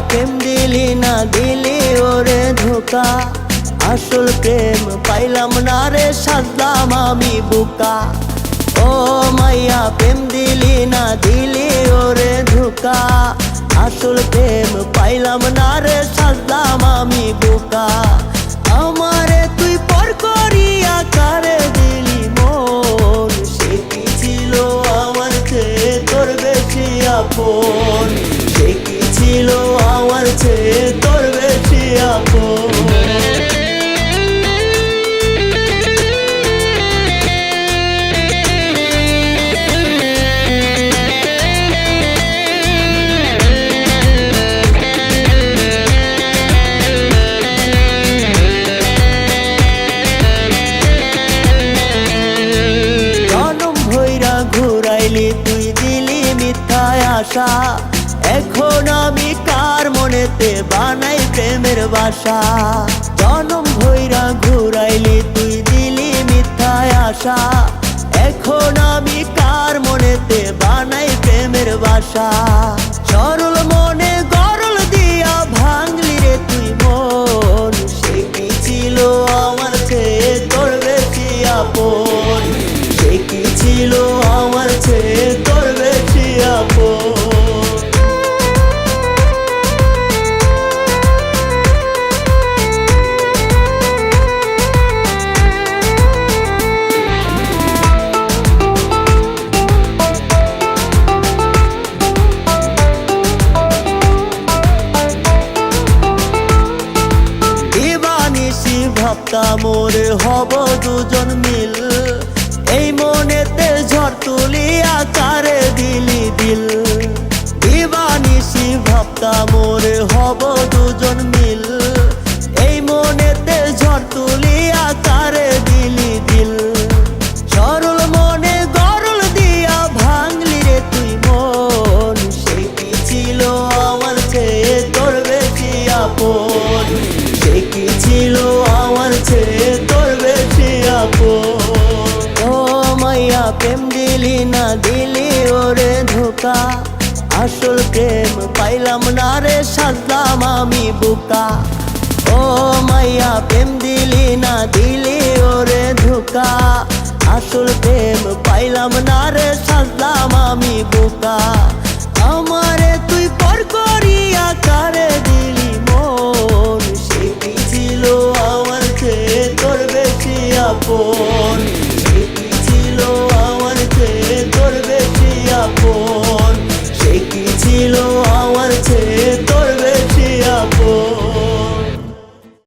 প্রেম দিলি না দিলি ওরে ধোকা, আসল প্রেম পাইলাম না রে সাজলাম আমি বোকা। ও মাইয়া প্রেম দিলি না দিলি ওরে ধোকা, আসল প্রেম পাইলাম না রে সাজলাম আমি বোকা। আমারে তুই পর করিয়া কারে দিলি মন, সে কি ছিল আমার চেয়ে তোর বেশি আপন, সে কি ছিল আমার চেয়ে তোর বেশি আপন। ঘুরাইলি তুই দিলি মিথ্যায় আশা, এখন আমি কার মনেতে বানাই প্রেমের বাসা। জনম ভৈরা ঘুরাইলি তুই দিলি মিথ্যায় আশা, এখন আমি কার মনেতে বানাই প্রেমের বাসা। সরল মনে গরল দিয়া ভাঙলি রে তুই মন, সে কি ছিল আমার চেয়ে তোর বেশি আপন, সে কি ছিল আমার চেয়ে তোর বেশি আপন। দিবানিশি ভাবতাম মোরে হব দুজন মিল, এই মনেতে ঝড় তুলিয়া কারে দিলি দিল। দিবানিশি ভাবতাম মোরে হব দুজন মিল, এই মনেতে ঝড় তুলিয়া কারে দিলি দিল। সরল মনে গরল দিয়া ভাঙলি রে তুই মন, সে কি ছিল আমার চেয়ে তোর বেশি আপন, সে কি ছিল আমার চেয়ে তোর বেশি আপন। প্রেম দিলি না দিলি ওরে ধোকা, আসল প্রেম পাইলাম না রে সাজলাম আমি বোকা। ও মাইয়া প্রেম দিলি না দিলি ওরে ধোকা, আসল প্রেম পাইলাম না রে সাজলাম আমি বোকা। আমারে তুই পর করিয়া কারে দিলি মন, সে কি ছিল আমার চেয়ে তোর বেশি আপন,